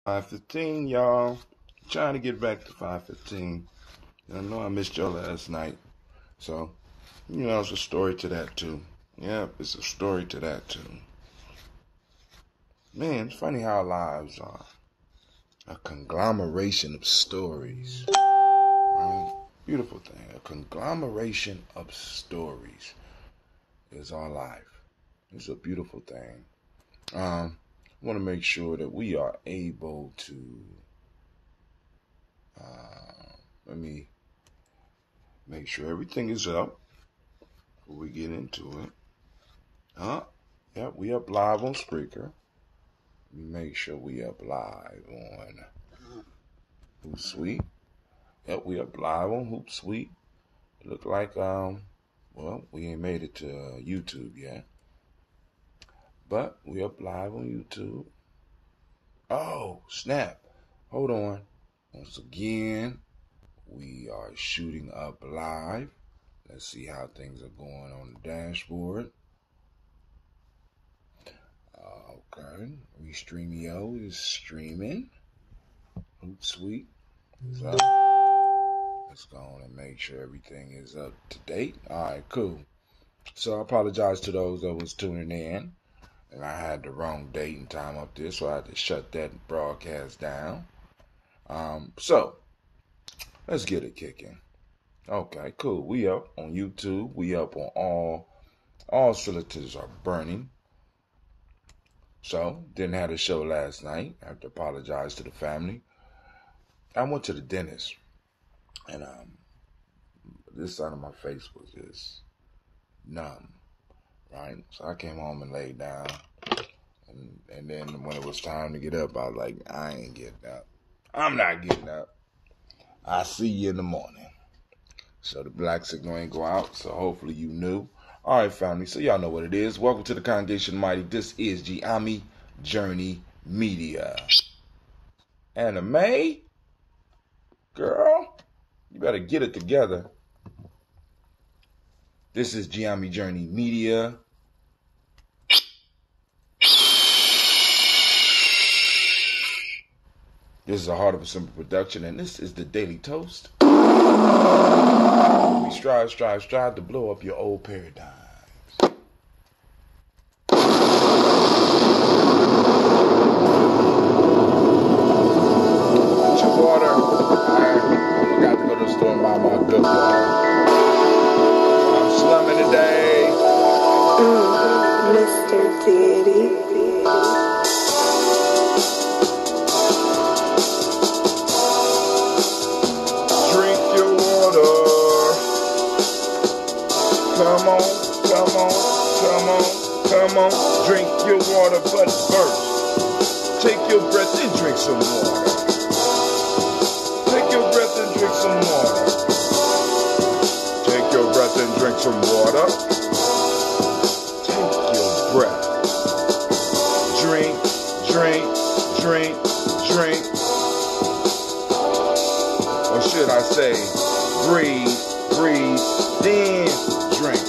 5:15, y'all. Trying to get back to 5:15. I know I missed y'all last night. So, it's a story to that too. Yep, it's a story to that too. Man, it's funny how our lives are a conglomeration of stories. Right? Beautiful thing. A conglomeration of stories is our life. It's a beautiful thing. I want to make sure that we are able to let me make sure everything is up before we get into it. Yep, we up live on Spreaker. Let me make sure we up live on Hootsuite. Yep, we up live on Hootsuite. It look like, we ain't made it to YouTube yet. But we up live on YouTube. Oh, snap. Hold on. Once again, we are shooting up live. Let's see how things are going on the dashboard. Okay. Restreamio is streaming. Hootsuite is up. Let's go on and make sure everything is up to date. All right, cool. So I apologize to those that was tuning in. And I had the wrong date and time up there, so I had to shut that broadcast down. So let's get it kicking. Okay, cool. We up on YouTube. We up on all cylinders are burning. So didn't have a show last night. I have to apologize to the family. I went to the dentist, and this side of my face was just numb. Right, so I came home and laid down, and then when it was time to get up, I was like, I ain't getting up. I'm not getting up. I'll see you in the morning. So the black signal ain't go out, so hopefully you knew. All right, family, so y'all know what it is. Welcome to the Congregation Mighty. This is Gye-Nyame Journey Media. Anime? Girl, you better get it together. This is Gye-Nyame Journey Media. This is a Heart of a Simple production, and this is the Daily Toast. We strive to blow up your old paradigms. Get your water. I forgot to go to the store and buy my good water. I'm slumming today. Mr. Deity. Come on, drink your water, but first, take your breath and drink some water. Take your breath and drink some water. Take your breath and drink some water. Take your breath. Drink. Or should I say, breathe, then drink.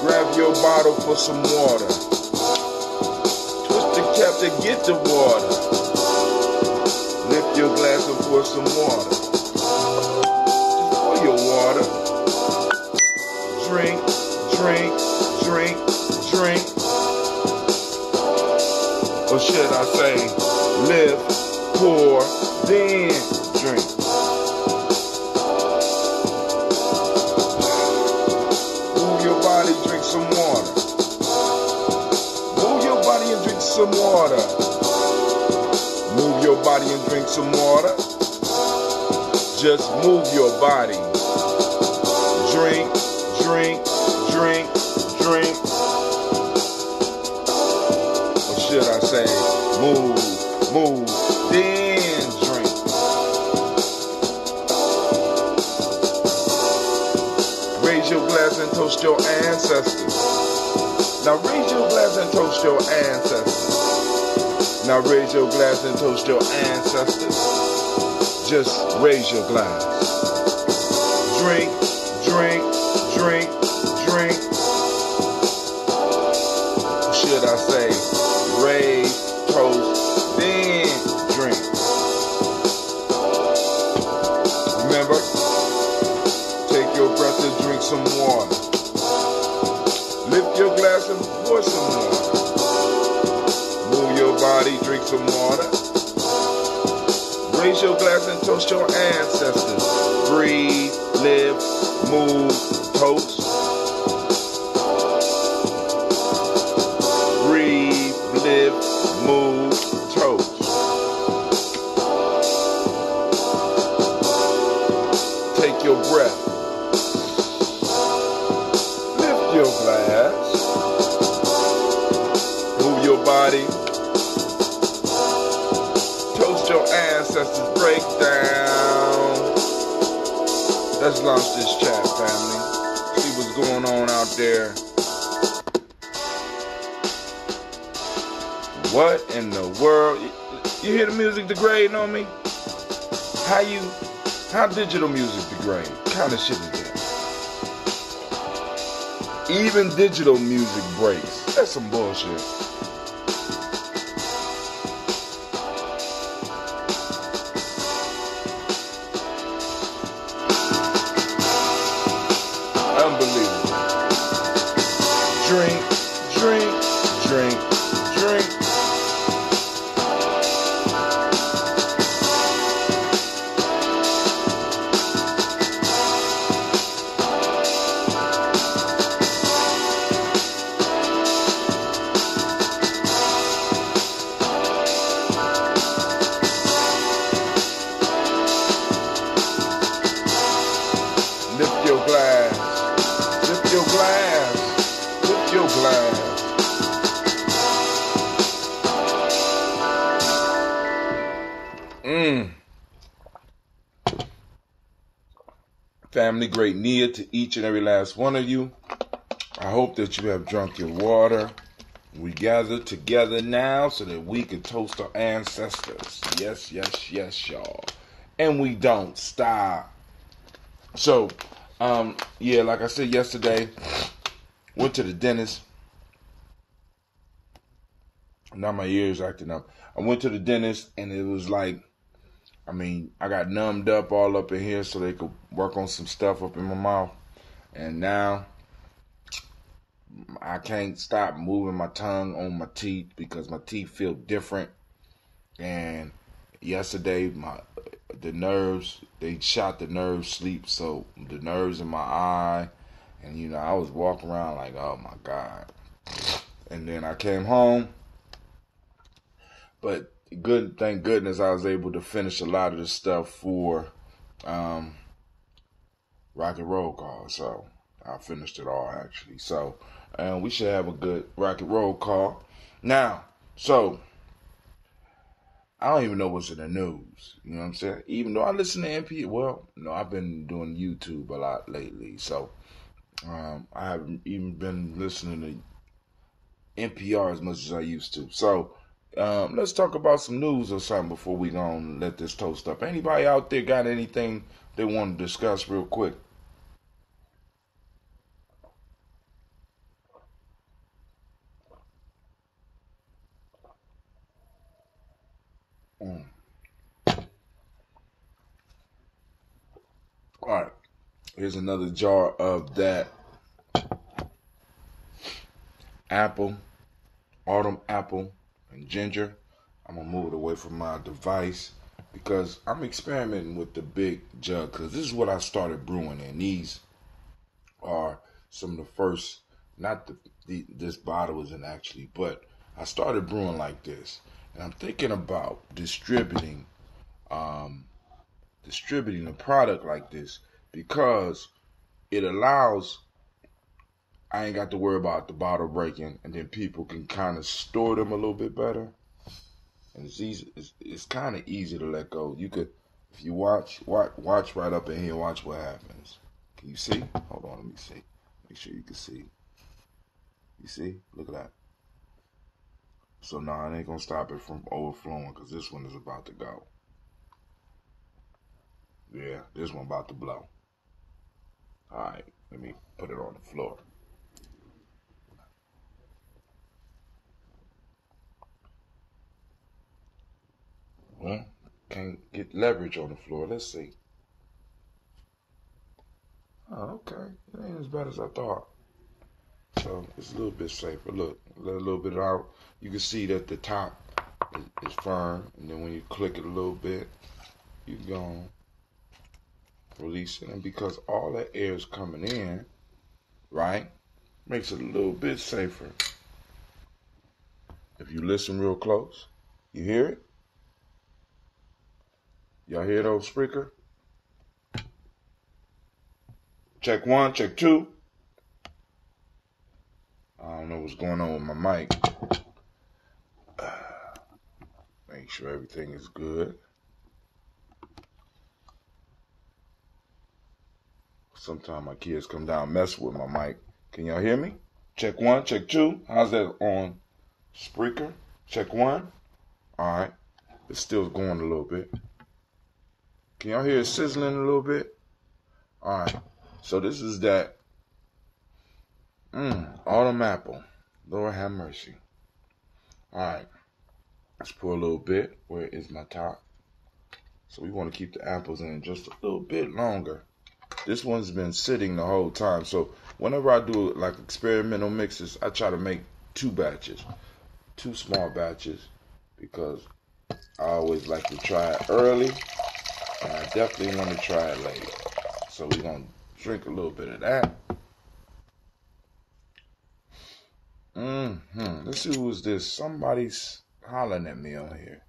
Grab your bottle for some water. Twist the cap to get the water. Lift your glass and pour some water. Just pour your water. Drink. Or should I say, lift, pour, then drink. Move your body, drink some water. Move your body and drink some water. Move your body and drink some water. Just move your body. Drink. Or should I say, move, then drink. Raise your glass and toast your ancestors. Now raise your glass and toast your ancestors. Now raise your glass and toast your ancestors. Just raise your glass. Drink. Should I say? Raise, toast, then drink. Remember, take your breath and drink some water. Lift your glass and pour some water. Move your body, drink some water. Raise your glass and toast your ancestors. Breathe, live, move, toast. Breathe, live, move, toast. Take your breath. Lift your glass. Move your body. Toast your ancestors. Break down. Let's launch this chat, family. See what's going on out there. What in the world? You hear the music degrading on me? How digital music degrade? What kind of shit is that? Even digital music breaks. That's some bullshit. Unbelievable. Drink, drink, drink, drink. Lift your glass. Lift your glass. Lift your glass. Family, great Nia to each and every last one of you. I hope that you have drunk your water. We gather together now so that we can toast our ancestors. Yes, yes, yes, y'all. And we don't stop. So, yeah, like I said yesterday, went to the dentist. Now my ears acting up. I went to the dentist and it was like, I got numbed up all up in here so they could work on some stuff up in my mouth. And now I can't stop moving my tongue on my teeth because my teeth feel different. And yesterday, the nerves, they shot the nerve sleep, so the nerves in my eye, and I was walking around like, oh my God. And then I came home, but thank goodness I was able to finish a lot of the stuff for Rock and Roll Call, so I finished it all actually. So we should have a good Rock and Roll Call. Now, so I don't even know what's in the news. You know what I'm saying? Even though I listen to NPR. Well, no, I've been doing YouTube a lot lately. So I haven't even been listening to NPR as much as I used to. So let's talk about some news or something before we gonna let this toast up. Anybody out there got anything they want to discuss real quick? All right. Here's another jar of that autumn apple and ginger. I'm going to move it away from my device because I'm experimenting with the big jug because this is what I started brewing in. These are some of the first, not this bottle isn't actually, but I started brewing like this. And I'm thinking about distributing a product like this because it allows, I ain't got to worry about the bottle breaking, and then people can kind of store them a little bit better. And it's easy. It's kind of easy to let go. You could, if you watch right up in here, watch what happens. Can you see? Hold on, let me see. Make sure you can see. You see? Look at that. So now it ain't gonna stop it from overflowing because this one is about to go. Yeah, this one about to blow. All right, let me put it on the floor. can't get leverage on the floor. Let's see. Oh, okay. It ain't as bad as I thought. So it's a little bit safer. Look, let a little bit out. You can see that the top is firm, and then when you click it a little bit, you go release it. And because all that air is coming in, right, makes it a little bit safer. If you listen real close, you hear it? Y'all hear those Spreaker? Check 1, check 2. I don't know what's going on with my mic. Make sure everything is good. Sometimes my kids come down and mess with my mic. Can y'all hear me? Check 1, check 2. How's that on Spreaker? Check 1. All right. It's still going a little bit. Can y'all hear it sizzling a little bit? All right. So this is that autumn apple. Lord have mercy. All right. Let's pour a little bit. Where is my top? So we want to keep the apples in just a little bit longer. This one's been sitting the whole time. So whenever I do like experimental mixes, I try to make 2 batches. 2 small batches. Because I always like to try it early. And I definitely want to try it later. So we're going to drink a little bit of that. Let's see who's this. Somebody's hollering at me on here.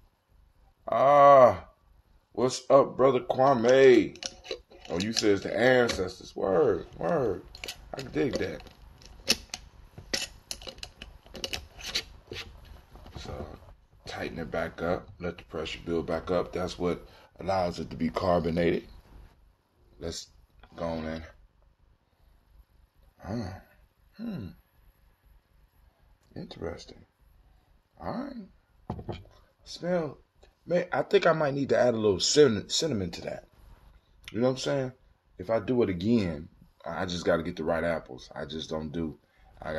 What's up, brother Kwame? Oh, you said it's the ancestors. Word. I can dig that. So, tighten it back up. Let the pressure build back up. That's what allows it to be carbonated. Let's go on in. Interesting. All right. Smell. Man, I think I might need to add a little cinnamon to that. You know what I'm saying? If I do it again, I just got to get the right apples. I got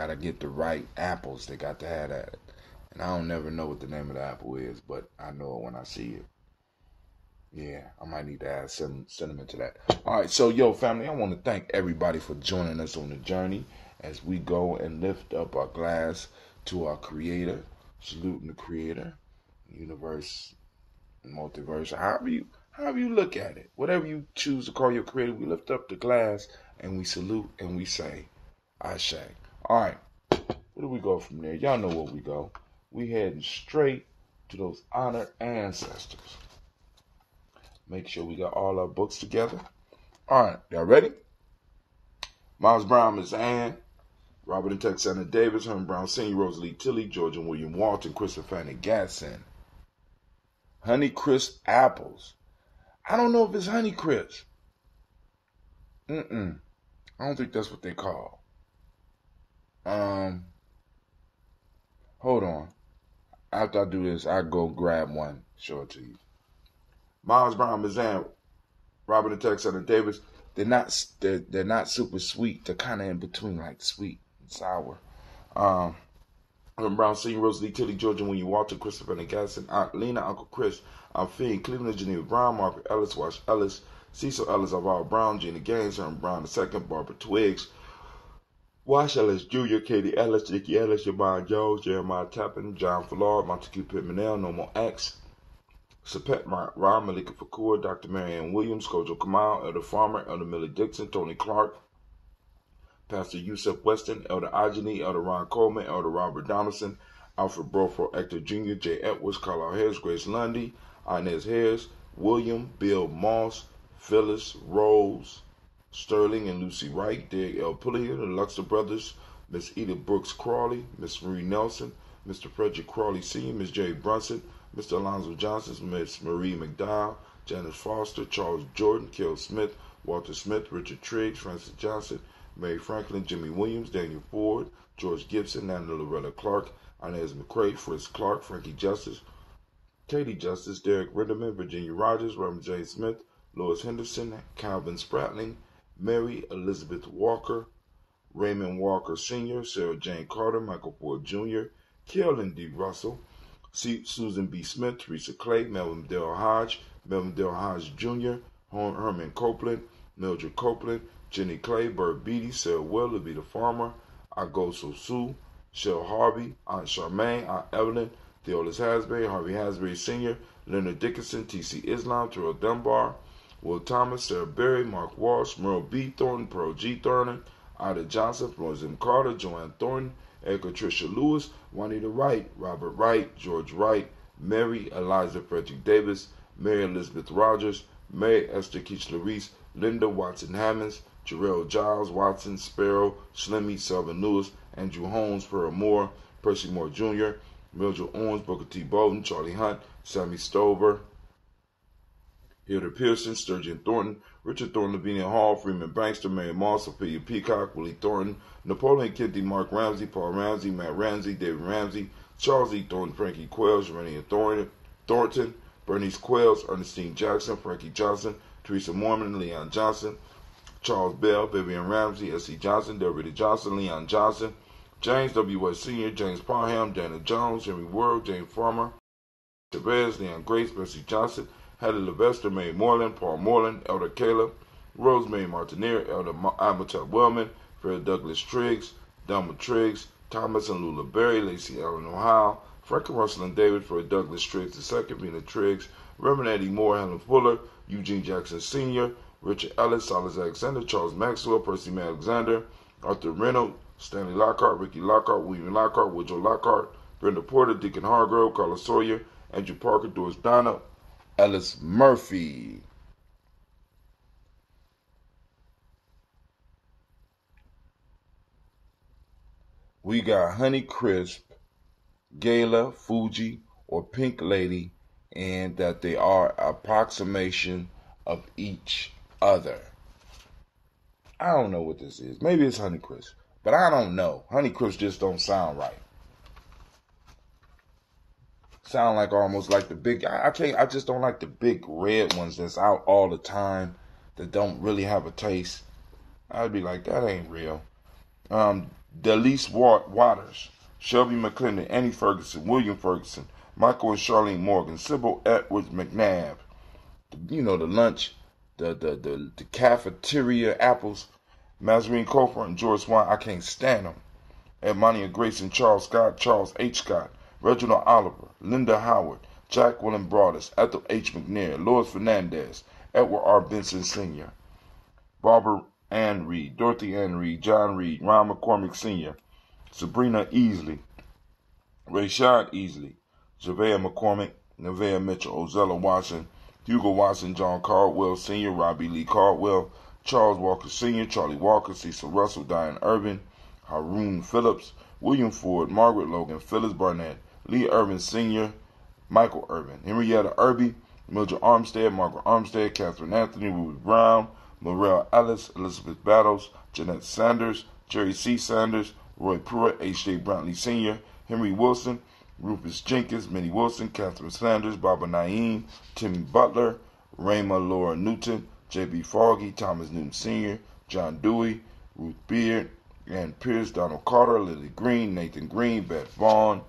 to get the right apples. They got to have that. And I don't never know what the name of the apple is, but I know it when I see it. Yeah, I might need to add some cinnamon to that. All right, so yo, family, I want to thank everybody for joining us on the journey as we go and lift up our glass to our Creator, saluting the Creator, universe, multiverse, however you look at it, whatever you choose to call your Creator, we lift up the glass and we salute and we say, Ashe. All right, where do we go from there? Y'all know where we go. We heading straight to those honored ancestors. Make sure we got all our books together. All right, y'all ready? Miles Brown, Miss Ann, Robert and Texana Davis, Herman Brown Sr., Rosalie Tilley, George and William Walton, Christopher Fanny Gatson. Honey Crisp apples. I don't know if it's Honey Crisp. I don't think that's what they call. Hold on. After I do this, I go grab one, show it to you. Miles Brown, Miss Ann, Robert and Texana Davis. They're not super sweet. They're kind of in between, like sweet and sour. Brown Senior, Rosalie Tilley, George and William Walter, Christopher and Gasson, Aunt Lena, Uncle Chris, Aunt Fiend, Cleveland, Geneva Brown, Margaret Ellis, Wash Ellis, Cecil Ellis, Alvaro Brown, Gina Gaines, Herman Brown II, Barbara Twiggs, Wash Ellis Jr., Katie Ellis, Dickie Ellis, Jemima Jones, Jeremiah Tappan, John Fallard, Montague Pittmanell, No More X, Sapet Ron, Malika Fakur, Dr. Marianne Williams, Kojo Kamal, Elder Farmer, Elder Millie Dixon, Tony Clark, Pastor Yusuf Weston, Elder Ajani, Elder Ron Coleman, Elder Robert Donaldson, Alfred Broford, Hector Jr., J. Edwards, Carlisle Harris, Grace Lundy, Inez Harris, William, Bill Moss, Phyllis, Rose, Sterling and Lucy Wright, Derek L. Pullier, the Luxor Brothers, Miss Edith Brooks Crawley, Miss Marie Nelson, Mr. Frederick Crawley Sr., Miss Jerry Brunson, Mr. Alonzo Johnson, Miss Marie McDowell, Janice Foster, Charles Jordan, Kel Smith, Walter Smith, Richard Triggs, Francis Johnson, Mary Franklin, Jimmy Williams, Daniel Ford, George Gibson, Nana Loretta Clark, Inez McCrae, Fritz Clark, Frankie Justice, Katie Justice, Derek Rinderman, Virginia Rogers, Robert J. Smith, Lois Henderson, Calvin Spratling, Mary Elizabeth Walker, Raymond Walker Sr., Sarah Jane Carter, Michael Ford Jr., Carolyn D. Russell, Susan B. Smith, Teresa Clay, Melvin Dale Hodge, Melvin Dale Hodge Jr., Herman Copeland, Mildred Copeland, Jenny Clay, Bert Beatty, Sarah Will, Levita Farmer, Agoso Sue, Shell Harvey, Aunt Charmaine, Aunt Evelyn, Theolis Hasbury, Harvey Hasbury Sr., Leonard Dickinson, T.C. Islam, Terrell Dunbar, Will Thomas, Sarah Berry, Mark Walsh, Merle B. Thornton, Pearl G. Thornton, Ida Johnson, Florence M. Carter, Joanne Thornton, Edgar Tricia Lewis, Juanita Wright, Robert Wright, George Wright, Mary Eliza Frederick Davis, Mary Elizabeth Rogers, Mary Esther Keachler-Reese, Linda Watson Hammonds, Jarrell Giles, Watson, Sparrow, Slimmy, Selvin Lewis, Andrew Holmes, Pearl Moore, Percy Moore Jr., Mildred Owens, Booker T. Bolden, Charlie Hunt, Sammy Stover, Hilda Pearson, Sturgeon Thornton, Richard Thornton, Lavinia Hall, Freeman Bankster, Mary Moss, Sophia Peacock, Willie Thornton, Napoleon Kennedy, Mark Ramsey, Paul Ramsey, Matt Ramsey, David Ramsey, Charles E. Thornton, Frankie Quells, Renee Thornton, Bernice Quells, Ernestine Jackson, Frankie Johnson, Teresa Mormon, Leon Johnson, Charles Bell, Vivian Ramsey, S.C. Johnson, Deborah Johnson, Leon Johnson, James W. West Sr., James Parham, Dana Jones, Henry World, James Farmer, Chavez, Leon Grace, Bessie Johnson, Hattie Levester, Mary Moreland, Paul Moreland, Elder Caleb, Rosemary Martineer, Elder Amatel Wellman, Fred Douglas Triggs, Delma Triggs, Thomas and Lula Berry, Lacey Ellen Ohio, Frank Russell and David, Fred Douglas Triggs II, Vina Triggs, Reverend Eddie Moore, Helen Fuller, Eugene Jackson Sr., Richard Ellis, Silas Alexander, Charles Maxwell, Percy May Alexander, Arthur Reynolds, Stanley Lockhart, Ricky Lockhart, William Lockhart, Woodrow Lockhart, Brenda Porter, Deacon Hargrove, Carla Sawyer, Andrew Parker, Doris Donna, Ellis Murphy. We got Honey Crisp, Gala, Fuji, or Pink Lady, and that they are approximation of each other. I don't know what this is. Maybe it's Honey Crisp, but I don't know. Honey Crisp just don't sound right. Sound like almost like the big. I just don't like the big red ones that's out all the time that don't really have a taste. I'd be like, that ain't real. Delise Waters, Shelby McClendon, Annie Ferguson, William Ferguson, Michael and Charlene Morgan, Sybil Edwards McNabb. You know, the lunch, the cafeteria apples, Mazarine Cofer and George Swan. I can't stand them. Edmonia Grayson, Charles Scott, Charles H. Scott, Reginald Oliver, Linda Howard, Jack William Broadus, Ethel H. McNair, Lois Fernandez, Edward R. Benson Sr., Barbara Ann Reed, Dorothy Ann Reed, John Reed, Ron McCormick Sr., Sabrina Easley, Rayshad Easley, Javea McCormick, Nevaeh Mitchell, Ozella Watson, Hugo Watson, John Caldwell Sr., Robbie Lee Caldwell, Charles Walker Sr., Charlie Walker, Cecil Russell, Diane Irvin, Haroon Phillips, William Ford, Margaret Logan, Phyllis Barnett, Lee Irvin Sr., Michael Irvin, Henrietta Irby, Mildred Armstead, Margaret Armstead, Catherine Anthony, Ruby Brown, Morel Ellis, Elizabeth Battles, Jeanette Sanders, Jerry C. Sanders, Roy Pruitt, H.J. Brantley Sr., Henry Wilson, Rufus Jenkins, Minnie Wilson, Catherine Sanders, Barbara Naeem, Timmy Butler, Rayma Laura Newton, J.B. Foggy, Thomas Newton Sr., John Dewey, Ruth Beard, Ann Pierce, Donald Carter, Lily Green, Nathan Green, Beth Vaughn,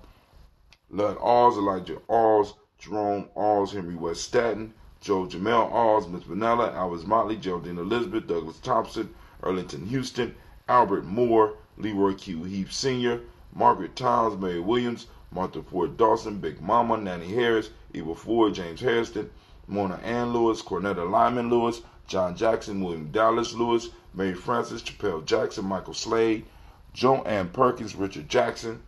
Lud Alls, Elijah Alls, Jerome Alls, Henry West Staton, Joe Jamel Alls, Miss Vanilla, Alvis Motley, Geraldine Elizabeth, Douglas Thompson, Erlington Houston, Albert Moore, Leroy Q. Heath Sr., Margaret Towns, Mary Williams, Martha Ford Dawson, Big Mama, Nanny Harris, Eva Ford, James Hairston, Mona Ann Lewis, Cornetta Lyman Lewis, John Jackson, William Dallas Lewis, Mary Francis, Chappelle Jackson, Michael Slade, Joanne Perkins, Richard Jackson,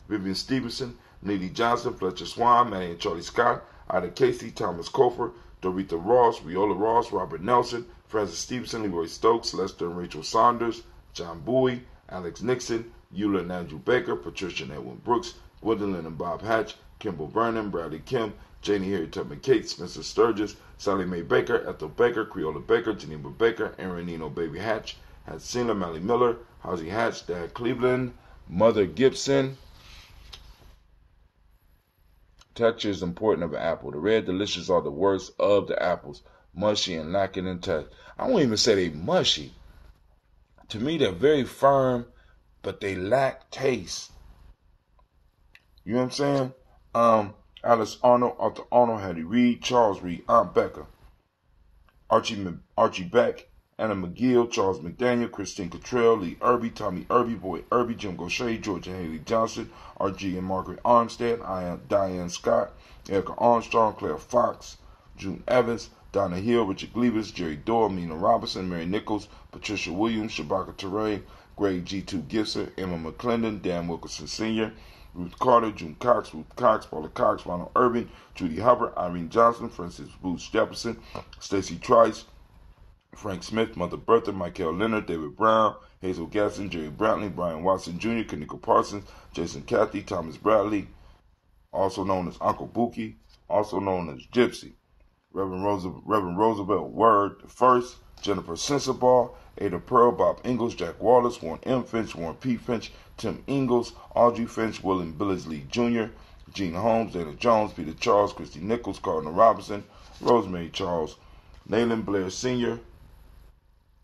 Vivian Stevenson, Neely Johnson, Fletcher Swan, Manny and Charlie Scott, Ida Casey, Thomas Cofer, Dorita Ross, Viola Ross, Robert Nelson, Francis Stevenson, Leroy Stokes, Lester and Rachel Saunders, John Bowie, Alex Nixon, Eula and Andrew Baker, Patricia and Edwin Brooks, Gwendolyn and Bob Hatch, Kimball Vernon, Bradley Kim, Janie Harriet Tubman Kate, Spencer Sturgis, Sally Mae Baker, Ethel Baker, Creola Baker, Geneva Baker, Aaron Nino Baby Hatch, Hatsina Mally Miller, Howsey Hatch, Dad Cleveland, Mother Gibson. Texture is important of an apple. The red delicious are the worst of the apples, mushy and lacking in taste. I won't even say they mushy. To me, they're very firm, but they lack taste. You know what I'm saying? Alice Arnold, Arthur Arnold, Hattie Reed, Charles Reed, Aunt Becca, Archie Beck, Anna McGill, Charles McDaniel, Christine Cottrell, Lee Irby, Tommy Irby, Boy Irby, Jim Gaucher, Georgia Haley Johnson, R.G. and Margaret Armstead, Diane Scott, Erica Armstrong, Claire Fox, June Evans, Donna Hill, Richard Glebus, Jerry Doyle, Mina Robinson, Mary Nichols, Patricia Williams, Shabaka Teray, Greg G2 Gibson, Emma McClendon, Dan Wilkerson Sr., Ruth Carter, June Cox, Ruth Cox, Paula Cox, Ronald Irvin, Judy Hubbard, Irene Johnson, Francis Booth Jefferson, Stacy Trice, Frank Smith, Mother Bertha, Michael Leonard, David Brown, Hazel Gasson, Jerry Brantley, Brian Watson Jr., Kanika Parsons, Jason Cathy, Thomas Bradley, also known as Uncle Buki, also known as Gypsy, Reverend Roosevelt Word the First, Jennifer Sensabaugh, Ada Pearl, Bob Ingalls, Jack Wallace, Warren M. Finch, Warren P. Finch, Tim Ingalls, Audrey Finch, William Billingsley Jr., Gene Holmes, Dana Jones, Peter Charles, Christy Nichols, Cardinal Robinson, Rosemary Charles, Nayland Blair Sr.,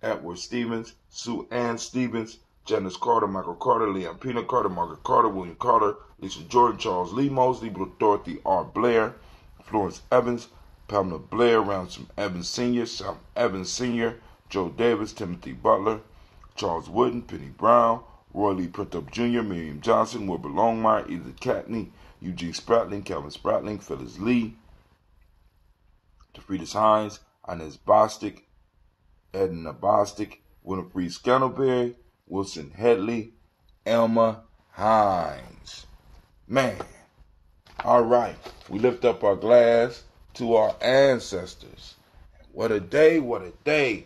Edward Stevens, Sue Ann Stevens, Janice Carter, Michael Carter, Leon Pina Carter, Margaret Carter, William Carter, Lisa Jordan, Charles Lee Mosley, Dorothy R. Blair, Florence Evans, Pamela Blair, Ransom Evans Sr., Sam Evans Sr., Joe Davis, Timothy Butler, Charles Wooden, Penny Brown, Roy Lee Printup Jr., Miriam Johnson, Wilbur Longmire, Edith Catney, Eugene Spratling, Calvin Spratling, Phyllis Lee, DeFridas Hines, Inez Bostic, Edna Bostic, Winifred Scantleberry, Wilson Headley, Elma Hines. Man, all right, we lift up our glass to our ancestors. What a day, what a day.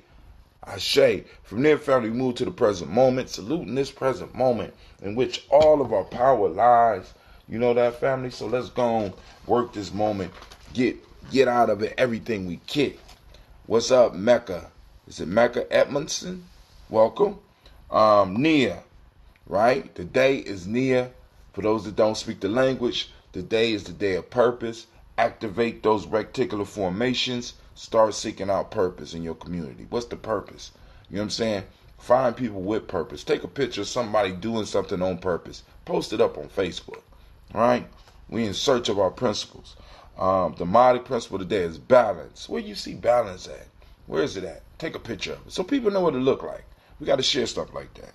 Ashe. From there, family, we move to the present moment, saluting this present moment in which all of our power lies. You know that, family? So let's go and work this moment. Get out of it everything we get. What's up, Mecca? Is it Mecca Edmondson? Welcome. Nia, right? The day is Nia. For those that don't speak the language, the day is the day of purpose. Activate those reticular formations. Start seeking out purpose in your community. What's the purpose? You know what I'm saying? Find people with purpose. Take a picture of somebody doing something on purpose. Post it up on Facebook. All right? We in search of our principles. The mighty principle today is balance. Where you see balance at? Where is it at? Take a picture of it so people know what it look like. We got to share stuff like that.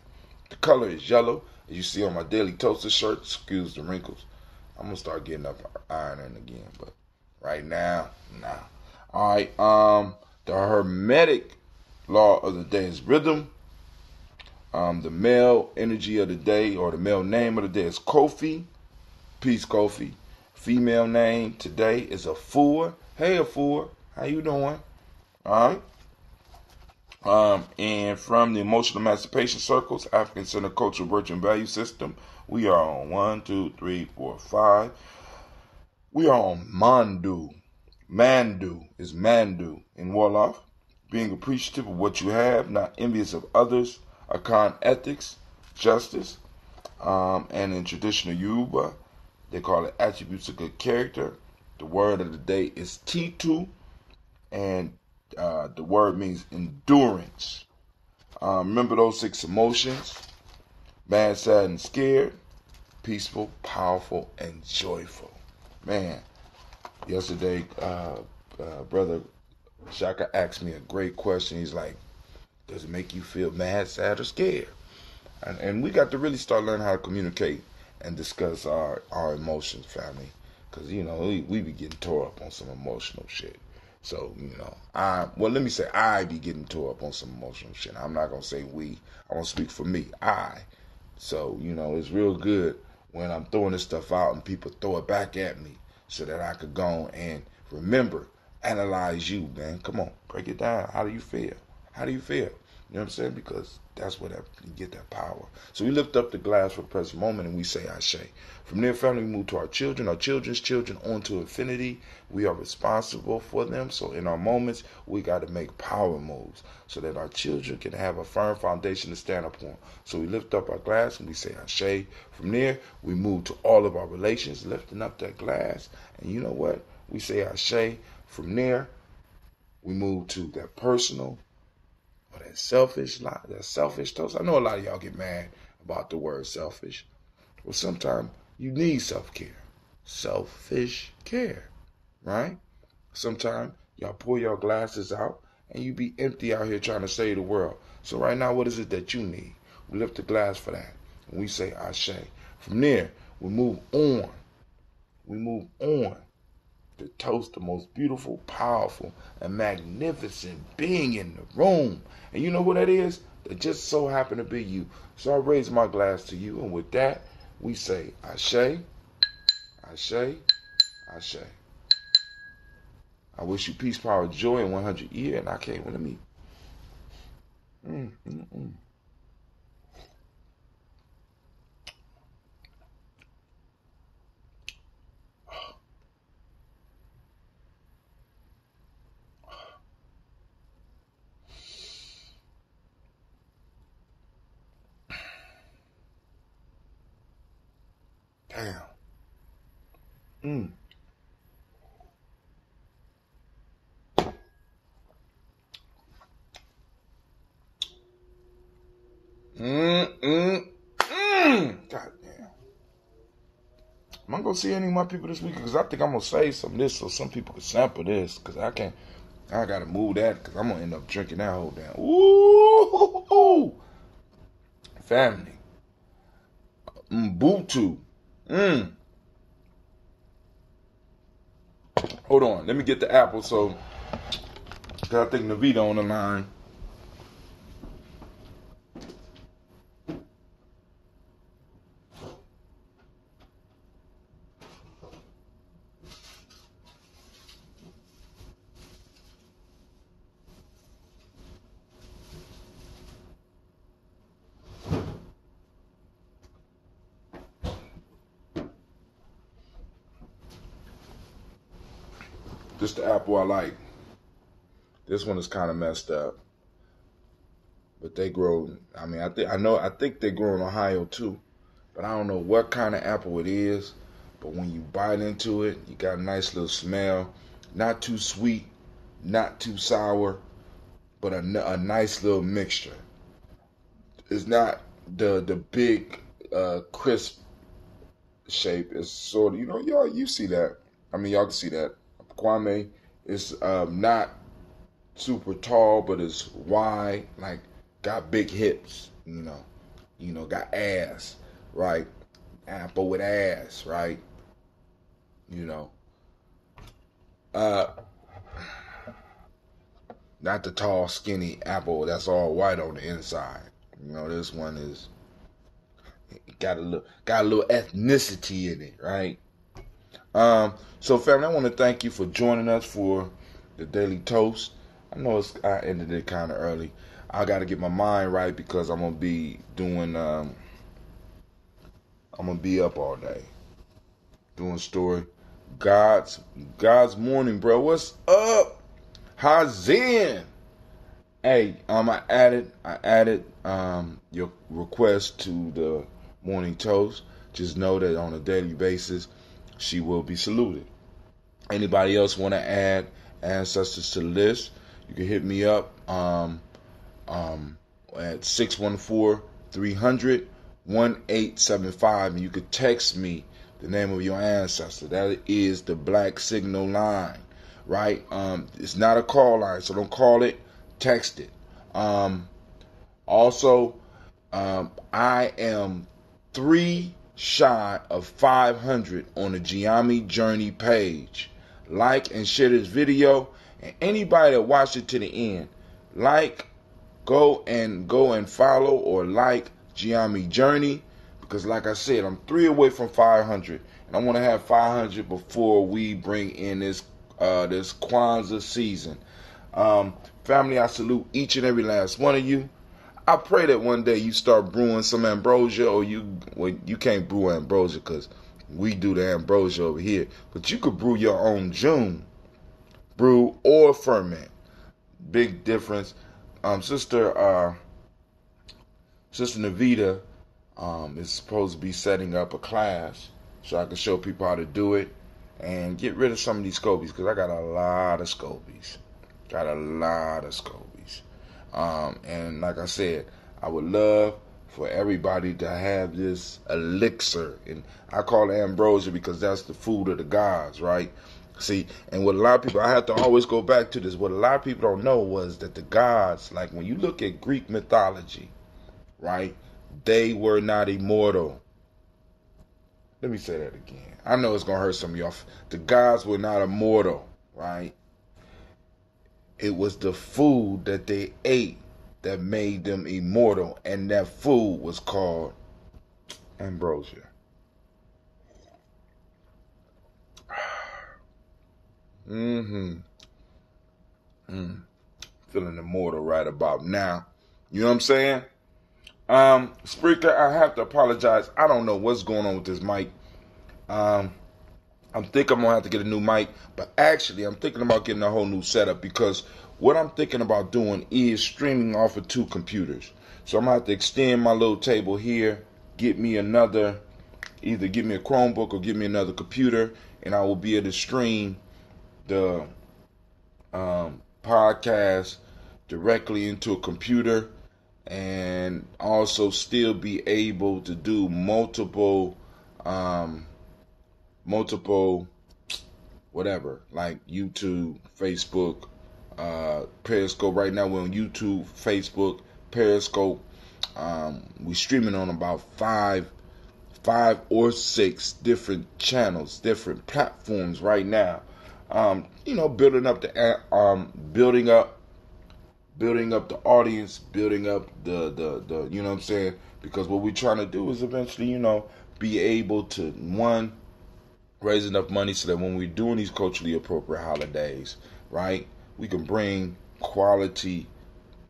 The color is yellow, as you see on my Daily Toaster shirt. Excuse the wrinkles. I'm going to start getting up ironing again, but right now, nah. All right, the Hermetic law of the day is rhythm. The male energy of the day, or the male name of the day, is Kofi. Peace, Kofi. Female name today is Afua. Hey, Afua, how you doing? All right. And from the Emotional Emancipation Circles, African Center Cultural Virtue and Value System, we are on 1, 2, 3, 4, 5. We are on Mandu. Mandu is Mandu in Wolof. Being appreciative of what you have, not envious of others. Akan ethics, justice. And in traditional Yoruba, they call it attributes of good character. The word of the day is Titu. And the word means endurance. Remember those 6 emotions: mad, sad, and scared, peaceful, powerful, and joyful. Man, yesterday, Brother Shaka asked me a great question. He's like, does it make you feel mad, sad, or scared? And we got to really start learning how to communicate and discuss our emotions, family. Because, you know, we be getting tore up on some emotional shit. So, you know, let me say I be getting tore up on some emotional shit. I'm not going to say we. I want to speak for me. So, you know, it's real good when I'm throwing this stuff out and people throw it back at me so that I could go and remember, analyze you, man. Come on, break it down. How do you feel? How do you feel? You know what I'm saying? Because that's where you get that power. So we lift up the glass for the present moment and we say Ashe. From there, family, we move to our children's children, on to infinity. We are responsible for them. So in our moments, we got to make power moves so that our children can have a firm foundation to stand upon. So we lift up our glass and we say Ashe. From there, we move to all of our relations, lifting up that glass. And you know what? We say Ashe. From there, we move to that personal, or that selfish toast. I know a lot of y'all get mad about the word selfish. Well, sometimes you need self-care. selfish care, right? Sometimes y'all pour your glasses out and you be empty out here trying to save the world. So right now, what is it that you need? We lift the glass for that. And we say, Ashe. From there, we move on. We move on to toast the most beautiful, powerful, and magnificent being in the room. And you know who that is? That just so happened to be you. So I raise my glass to you, and with that, we say, Ashe, Ashe, Ashe. I wish you peace, power, joy, and 100 years, and I can't wait to meet. Damn. God damn. Am I gonna see any of my people this week? Because I think I'm gonna save some of this so some people can sample this. Because I gotta move that because I'm gonna end up drinking that whole damn. Ooh, family. Mbutu. Hold on, let me get the apple. So, cause I think Navita on the line. This the apple I like. This one is kind of messed up, but they grow. I mean, I think they grow in Ohio too, but I don't know what kind of apple it is. But when you bite into it, you got a nice little smell. Not too sweet, not too sour, but a nice little mixture. It's not the big crisp shape. It's sort of, y'all, you see that. I mean, y'all can see that. Kwame is not super tall, but it's wide, like got big hips, got ass, right? Apple with ass, right? Not the tall, skinny apple that's all white on the inside. This one is got a little ethnicity in it, right? So family, I want to thank you for joining us for the Daily Toast. I know I ended it kind of early. I got to get my mind right because I'm gonna be doing. I'm gonna be up all day doing story. God's morning, bro. What's up? How's Zen? Hey, I added your request to the morning toast. Just know that on a daily basis, she will be saluted. Anybody else want to add ancestors to the list? You can hit me up at 614-300-1875, and you could text me the name of your ancestor. That is the Black Signal line, right? It's not a call line, so don't call it. Text it. Also, I am 3 shy of 500 on the Gye-Nyame Journey page. Like and share this video, and anybody that watched it to the end, go and follow or like Gye-Nyame Journey, because like I said, I'm 3 away from 500, and I want to have 500 before we bring in this Kwanzaa season. Family, I salute each and every last one of you. I pray that one day you start brewing some ambrosia, or you can't brew ambrosia because we do the ambrosia over here, but you could brew your own June, brew or ferment. Big difference. Sister Navita is supposed to be setting up a class so I can show people how to do it and get rid of some of these scobies, because I got a lot of scobies. And like I said, I would love for everybody to have this elixir. And I call it ambrosia because that's the food of the gods, right? See, and what a lot of people, I have to always go back to this, what a lot of people don't know was that the gods, like when you look at Greek mythology, right, they were not immortal. Let me say that again. I know it's going to hurt some of y'all. The gods were not immortal, right? It was the food that they ate that made them immortal, and that food was called ambrosia. Feeling immortal right about now. You know what I'm saying? Spreaker, I have to apologize. I don't know what's going on with this mic. I think I'm going to have to get a new mic. But actually, I'm thinking about getting a whole new setup because what I'm thinking about doing is streaming off of 2 computers. So I'm going to have to extend my little table here, get me another, either get me a Chromebook or get me another computer, and I will be able to stream the podcast directly into a computer and also still be able to do multiple whatever, like YouTube, Facebook, Periscope. Right now we're on YouTube, Facebook, Periscope. We streaming on about five or 6 different channels, different platforms right now. Building up the audience, building up the you know what I'm saying? Because what we're trying to do is eventually, be able to, one, raise enough money so that when we're doing these culturally appropriate holidays, right, we can bring quality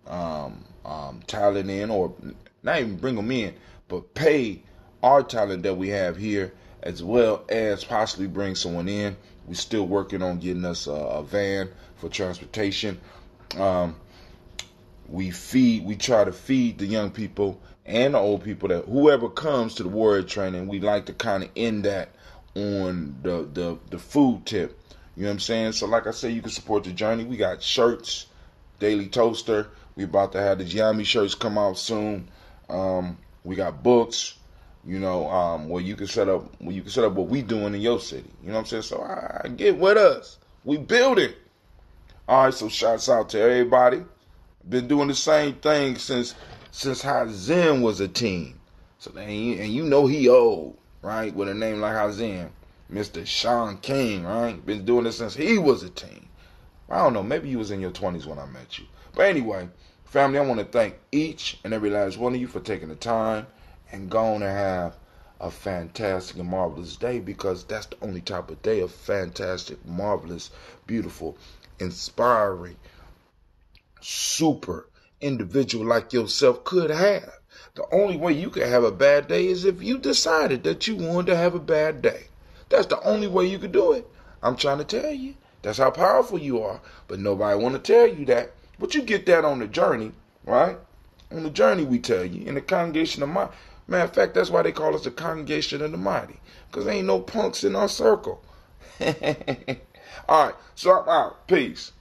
talent in, or not even bring them in, but pay our talent that we have here, as well as possibly bring someone in. We're still working on getting us a van for transportation. We try to feed the young people and the old people, that whoever comes to the warrior training, we like to kind of end that on the food tip. You know what I'm saying? So like I said, you can support the journey. We got shirts, Daily Toaster. We about to have the Gye-Nyame shirts come out soon. We got books, where you can set up what we doing in your city. You know what I'm saying? So I get with us. We build it. All right, so shouts out to everybody. Been doing the same thing since Hazin was a teen. So and he old, right? With a name like Hazin, Mr. Sean King, right? Been doing this since he was a teen. I don't know, maybe you was in your 20s when I met you. But anyway, family, I want to thank each and every last one of you for taking the time and going to have a fantastic and marvelous day, because that's the only type of day, a fantastic, marvelous, beautiful, inspiring, super individual like yourself could have. The only way you could have a bad day is if you decided that you wanted to have a bad day. That's the only way you could do it. I'm trying to tell you. That's how powerful you are. But nobody want to tell you that. But you get that on the journey, right? On the journey we tell you. In the congregation of mighty. Matter of fact, that's why they call us the congregation of the mighty. Because ain't no punks in our circle. All right. So I'm out. Peace.